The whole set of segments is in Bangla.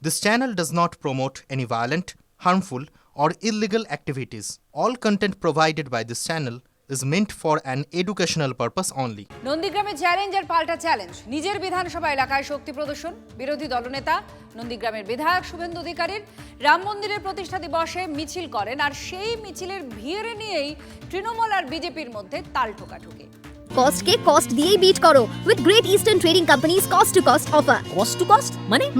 This channel does not promote any violent, harmful, or illegal activities. All content provided by this channel is meant for an educational purpose only. নন্দীগ্রামে চ্যালেঞ্জ আর পাল্টা চ্যালেঞ্জ। নিজের বিধানসভা এলাকায় শক্তি প্রদর্শন। বিরোধী দলনেতা নন্দীগ্রামের বিধায়ক শুভেন্দু অধিকারীর রাম মন্দিরের প্রতিষ্ঠা দিবসে মিছিল করেন, আর সেই মিছিলের ভিড় নিয়েই তৃণমূল আর বিজেপির মধ্যে তাল ঠোকাঠুকি। কস্ট কে কস্ট দিয়েই বিট করো with great eastern trading companies cost to cost offer. Cost to cost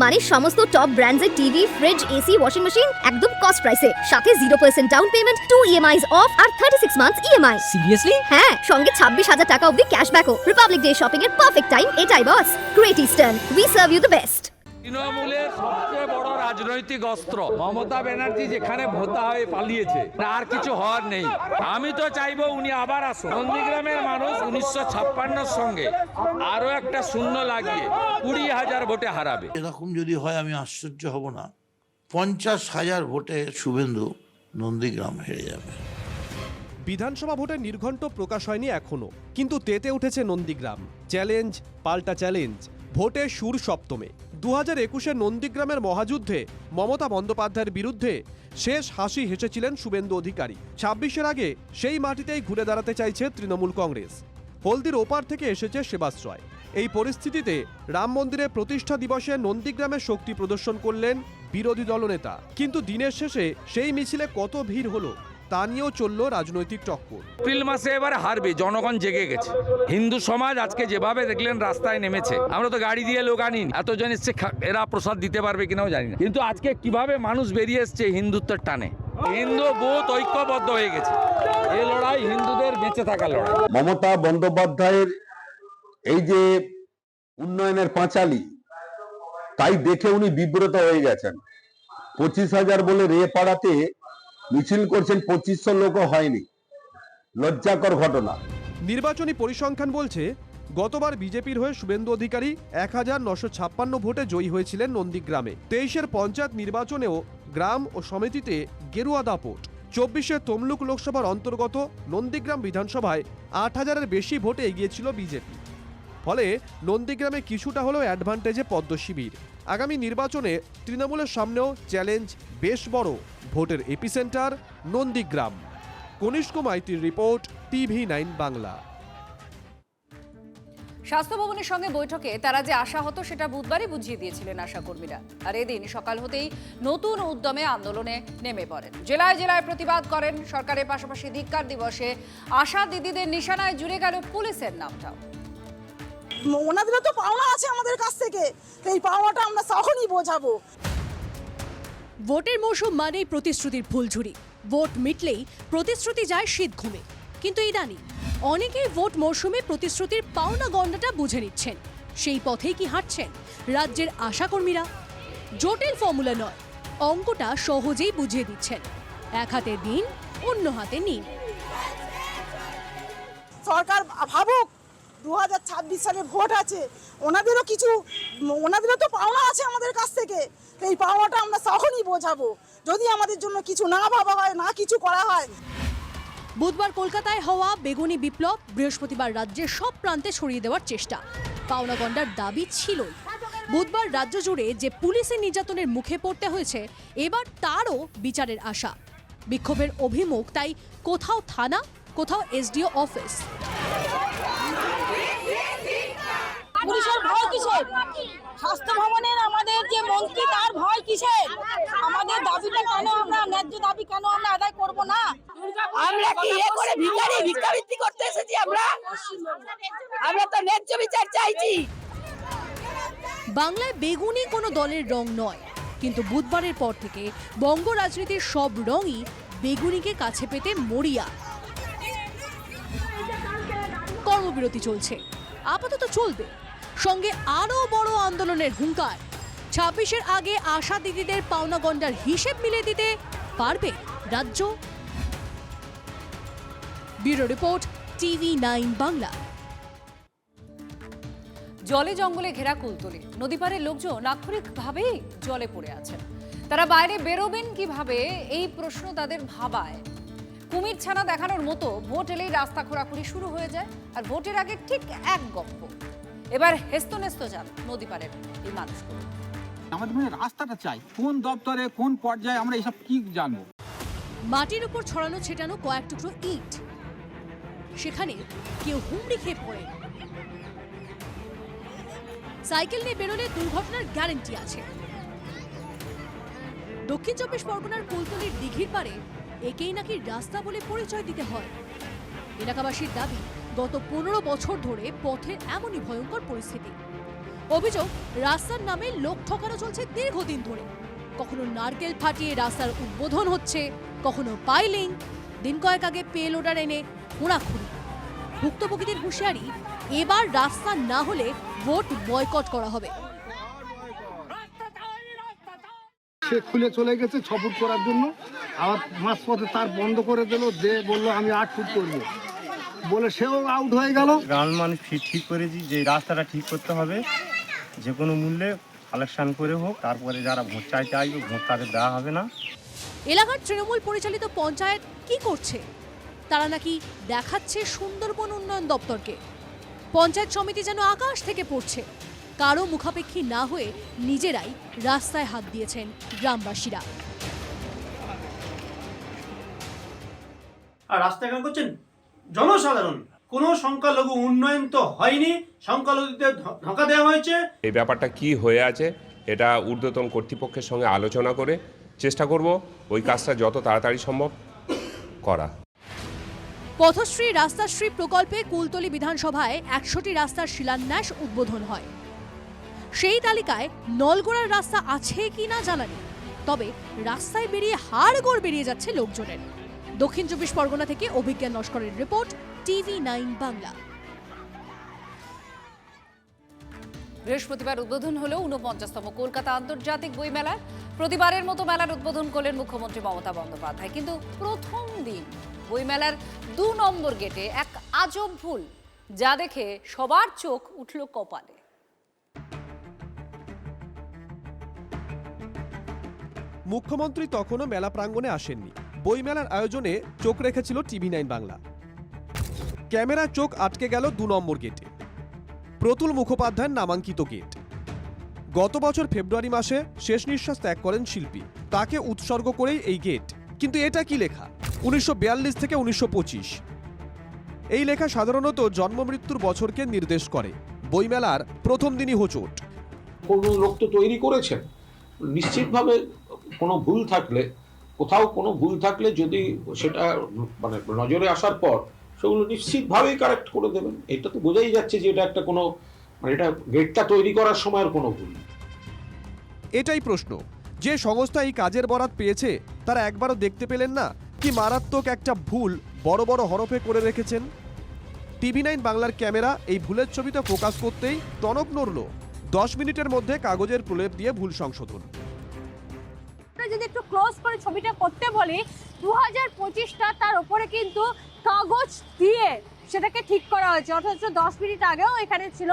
মানে সমস্ত টপ ব্র্যান্ডসের TV, fridge, AC, washing machine একদম কস্ট প্রাইসে, সাথে 0% ডাউন পেমেন্ট, 2 EMIs অফ আর 36 মান্থস EMI। সিরিয়াসলি? হ্যাঁ, সঙ্গে 26,000 টাকা অবধি ক্যাশব্যাকও। রিপাবলিক ডে শপিং এর পারফেক্ট টাইম এটাই boss. Great eastern, we serve you the best. তৃণমূলের সবচেয়ে বড় রাজনৈতিক অস্ত্র মমতা ব্যানার্জি যেখানে ভোতা হয়ে পালিয়েছে, আর কিছু হওয়ার নেই। আমি তো চাইবো উনি আবার আসুন। নন্দীগ্রামের মানুষ 1956 সঙ্গে আরো একটা শূন্য লাগিয়ে 20,000 ভোটে হারাবে। এরকম যদি হয় আমি আশ্চর্য হব না। 50,000 ভোটে শুভেন্দু নন্দীগ্রাম হেরে যাবে। বিধানসভা ভোটের নির্ঘণ্ট প্রকাশ হয়নি এখনো, কিন্তু তেতে উঠেছে নন্দীগ্রাম। চ্যালেঞ্জ পাল্টা চ্যালেঞ্জ, ভোটের সুর সপ্তমে। 2021-এর নন্দীগ্রামের মহাযুদ্ধে মমতা বন্দ্যোপাধ্যায়ের বিরুদ্ধে শেষ হাসি হেসেছিলেন শুভেন্দু অধিকারী। 26-এর আগে সেই মাটিতেই ঘুরে দাঁড়াতে চাইছে তৃণমূল কংগ্রেস। হলদির ওপার থেকে এসেছে সেবাশ্রয়। এই পরিস্থিতিতে রাম মন্দিরের প্রতিষ্ঠা দিবসে নন্দীগ্রামে শক্তি প্রদর্শন করলেন বিরোধী দলনেতা। কিন্তু দিনের শেষে সেই মিছিলে কত ভিড় হলো তা নিয়েও চলল রাজনৈতিক টক্কর। এপ্রিল মাসে এবার হারবে, জনগণ জেগে গেছে। হিন্দু সমাজ আজকে যেভাবে দেখলেন রাস্তায় নেমেছে। আমরা তো গাড়ি দিয়ে লোক আনি, এতজন এসছে, এরা প্রসাদ দিতে পারবে কিনাও জানি না। কিন্তু আজকে কিভাবে মানুষ বেরিয়ে এসছে হিন্দুত্বের টানে। হিন্দু বুথ ঐক্যবদ্ধ হয়ে গেছে। এই লড়াই হিন্দুদের বেঁচে থাকার লড়াই। মমতা বন্দ্যোপাধ্যায়ের এই যে উন্নয়নের পাঁচালী, তাই দেখে উনি বিব্রত হয়ে গেছেন। 25,000 বলে রে পাড়াতে মিছিল করছেন, 2500 লোকও হয়নি। লজ্জাকর ঘটনা। নির্বাচনী পরিসংখ্যান বলছে গতবার বিজেপির হয়ে শুভেন্দু অধিকারী 1956 ভোটে জয়ী হয়েছিলেন নন্দীগ্রামে। 23-এর পঞ্চায়েত নির্বাচনেও গ্রাম ও সমিতিতে গেরুয়া দাপট। 24-এর তমলুক লোকসভার অন্তর্গত নন্দীগ্রাম বিধানসভায় 8,000-এর বেশি ভোটে এগিয়েছিল বিজেপি। ফলে নন্দীগ্রামে কিছুটা হলেও অ্যাডভান্টেজে পদ্ম শিবির। আগামী নির্বাচনে তৃণমূলের সামনেও চ্যালেঞ্জ বেশ বড়। ভোটের এপিসেন্টার নন্দীগ্রাম। কনিষ্ক মাইতির রিপোর্ট, TV9 বাংলা। স্বাস্থ্য ভবনের সঙ্গে বৈঠকে তারা যে আশা হতো সেটা বুধবারই বুঝিয়ে দিয়েছিলেন আশাকর্মীরা। আর এদিন সকাল হতেই নতুন উদ্যমে আন্দোলনে নেমে পড়েন। জেলায় জেলায় প্রতিবাদ করেন। সরকারের পাশাপাশি ধিক্কার দিবসে আশা দিদিদের নিশানায় জুড়ে গেল পুলিশের নামটাও। ওনাদেরও তো পাওনা আছে আমাদের কাছ থেকে, এই পাওনাটা আমরা তখনই বোঝাবো। ভোটের মৌসুম মানেই প্রতিশ্রুতির ফুলঝুরি। ভোট মিটলেই প্রতিশ্রুতি যায় শীত ঘুমে। কিন্তু ইদানিং অনেকেই ভোট মৌসুমে প্রতিশ্রুতির পাওনা গন্ডাটা বুঝে নিচ্ছেন। সেই পথেই কি হাঁটছেন রাজ্যের আশাকর্মীরা? জটিল ফর্মুলা নয়, অঙ্কটা সহজেই বুঝিয়ে দিচ্ছেন। এক হাতে দিন, অন্য হাতে নিন। সরকার ভাবুক 2026 সালে ভোট আছে, ওনাদেরও তো পাওনা আছে আমাদের কাছ থেকে, এই পাওনাটা আমরা তখনই বোঝাবো যদি আমাদের জন্য কিছু না ভাবা হয়, না কিছু করা হয়। বুধবার কলকাতায় হওয়া বেগুনি বিপ্লব, বৃহস্পতিবার রাজ্যের সব প্রান্তে ছড়িয়ে দেওয়ার চেষ্টা। পাওনা গন্ডার দাবি ছিলই। বুধবার রাজ্য জুড়ে যে পুলিশের নির্যাতনের মুখে পড়তে হয়েছে, এবার তারও বিচারের আশা। বিক্ষোভের অভিমুখ তাই কোথাও থানা, কোথাও SDO অফিস। পুলিশের ভয় কিসের? স্বাস্থ্য ভবনের আমাদের যে মন্ত্রী, তার ভয় কিসের? আমাদের দাবিটা কেন আমরা, ন্যায্য দাবি কেন আমরা আদায় করব না? আমরা কি করে ভিক্ষাবৃত্তি করতে এসেছি? আমরা তো ন্যায্য বিচার চাইছি। বাংলায় বেগুনি কোনো দলের রং নয়, কিন্তু বুধবারের পর থেকে বঙ্গ রাজনীতির সব রঙই বেগুনিকে কাছে পেতে মরিয়া। কর্মবিরতি চলছে, আপাতত চলবে। সঙ্গে আরো বড় আন্দোলনের হুঙ্কার। 26-এর আগে আশা দিদিদের পাওনা গন্ডার হিসেব মিলিয়ে দিতে পারবে রাজ্য। Bureau report, TV9 Bangla. জলে জঙ্গলে ঘেরা কুলতলি, নদীপাড়ের লোকজন আক্ষরিকভাবেই জলে পড়ে আছেন। তারা বাইরে বেরোবেন কিভাবে, এই প্রশ্ন তাদের ভাবায়। কুমির ছানা দেখানোর মতো ভোট এলেই রাস্তা খোঁড়াখুড়ি শুরু হয়ে যায়, আর ভোটের আগে ঠিক এক গপ্প। এবার হেস্তনেস্ত যান নদীপাড়ের এই মানুষগুলো। আমাদের মানে রাস্তাটা চাই, কোন দপ্তরে কোন পর্যায়ে আমরা এসব কি জানবো। মাটির উপর ছড়ানো ছেটানো কয়েক টুকরো ইট, সেখানে কেউ হুমড়ি খেয়ে পড়ে। সাইকেল নিয়ে বেরোলে দুর্ঘটনার গ্যারান্টি আছে। দক্ষিণ 24 পরগনার কুলতলির দিঘির পাড়ে একেই নাকি রাস্তা বলে পরিচয় দিতে হয়। এলাকাবাসীর দাবি, গত 15 বছর ধরে পথে এমনই ভয়ঙ্কর পরিস্থিতি। অভিযোগ, রাস্তার নামে লোক ঠকানো চলছে দীর্ঘদিন ধরে। কখনো নারকেল ফাটিয়ে রাস্তার উদ্বোধন হচ্ছে, কখনো পাইলিং, দিন কয়েক আগে পে লোডার এনে খোঁড়াখুড়ি। ভুক্তভোগীদের হুঁশিয়ারি, এবার রাস্তা না হলে ভোট বয়কট করা হবে। সে খুলে চলে গেছে 6 ফুট করার জন্য, আবার মাঝপথে তার বন্ধ করে দিল, যে বললো আমি 8 ফুট করবো বলে সেও আউট হয়ে গেল। গ্রামের মানুষ ঠিক করেছি যে রাস্তাটা ঠিক করতে হবে, যে কোনো মূল্যে কালেকশন করে হোক, তারপরে যারা ভোট চাইতে আসবে ভোট তাদের দেওয়া হবে না। এলাকার তৃণমূল পরিচালিত পঞ্চায়েত কি করছে? তারা নাকি দেখাচ্ছে সুন্দরবন উন্নয়ন দপ্তরকে। পঞ্চায়েত সমিতি যেন আকাশ থেকে পড়ছে। কারো মুখাপেক্ষী না হয়ে নিজেরাই রাস্তায় হাত দিয়েছেন গ্রামবাসীরা। আর রাস্তা কেন করছেন জনসাধারণ? কোনো সংখ্যালঘু উন্নয়ন তো হয়নি, সংখ্যালঘুদের ধোঁকা দেওয়া হয়েছে। এই ব্যাপারটা কি হয়ে আছে এটা ঊর্ধ্বতন কর্তৃপক্ষের সঙ্গে আলোচনা করে চেষ্টা করব ওই কাজটা যত তাড়াতাড়ি সম্ভব করা। পথশ্রী রাস্তাশ্রী প্রকল্পে কুলতলি বিধানসভায় 100টি রাস্তার শিলান্যাস উদ্বোধন হয়। সেই তালিকায় নলগোড়ার রাস্তা আছে কিনা জানা নেই, তবে রাস্তায় বেরিয়ে হাড়গোড় বেরিয়ে যাচ্ছে লোকজনের। দক্ষিণ 24 পরগনা থেকে অভিজ্ঞান নস্করের রিপোর্ট, TV9 বাংলা। বৃহস্পতিবার উদ্বোধন হলো 49তম কলকাতা আন্তর্জাতিক বইমেলা। প্রতিবারের মতো মেলার উদ্বোধন করলেন মুখ্যমন্ত্রী মমতা বন্দ্যোপাধ্যায়। কিন্তু প্রথম দিন বইমেলার 2 নম্বর গেটে এক আজব ভুল, যা দেখে সবার চোখ উঠল কপালে। মুখ্যমন্ত্রী তখনও মেলা প্রাঙ্গণে আসেননি। বইমেলার আয়োজনে চোখ রেখেছিল TV9 বাংলা। ক্যামেরা চোখ আটকে গেল 2 নম্বর গেটে, প্রতুল মুখোপাধ্যায়ের নামাঙ্কিত গেট। গত বছর ফেব্রুয়ারি মাসে শেষ নিঃশ্বাস ত্যাগ করেন শিল্পী, তাকে উৎসর্গ করেই এই গেট। কিন্তু এটা কি লেখা? 1942 থেকে 1925। এই লেখা সাধারণত জন্ম মৃত্যুর বছরকে নির্দেশ করে। বইমেলার প্রথম দিনই হোঁচট। কোন লোক তো তৈরি করেছেন, নিশ্চিতভাবে কোনো ভুল থাকলে, কোথাও কোনো ভুল থাকলে যদি সেটা মানে নজরে আসার পর সেগুলো নিশ্চিতভাবেই কারেক্ট করে দেবেন। এটা তো বোঝাই যাচ্ছে যে এটা একটা কোনো মানে এটা গেটটা তৈরি করার সময়ের কোনো ভুল। এটাই প্রশ্ন, যে সংস্থা এই কাজের বরাত পেয়েছে তারা একবারও দেখতে পেলেন না কি মারাত্মক একটা ভুল বড় বড় হরফে করে রেখেছেন? TV9 বাংলার ক্যামেরা এই ভুলের ছবিতে ফোকাস করতেই টনক নড়ল। 10 মিনিটের মধ্যে কাগজের প্রলেপ দিয়ে ভুল সংশোধন। যদি একটু ক্লোজ করে ছবিটা করতে বলি, 2025টা তার উপরে কিন্তু কাগজ দিয়ে সেটাকে ঠিক করা হয়েছে, অথচ 10 মিনিট আগেও এখানে ছিল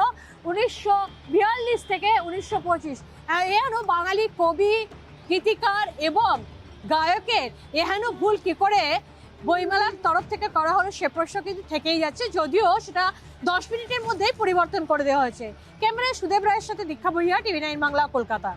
1942 থেকে 1925। এহেন বাঙালি কবি, গীতিকার এবং গায়কের এহেন ভুল কি করে বইমেলার তরফ থেকে করা হলো সে প্রশ্ন কিন্তু থেকেই যাচ্ছে, যদিও সেটা 10 মিনিটের মধ্যেই পরিবর্তন করে দেওয়া হয়েছে। ক্যামেরায় সুদেব রায়ের সাথে দীক্ষা ভূঁইয়া, TV9 বাংলা, কলকাতা।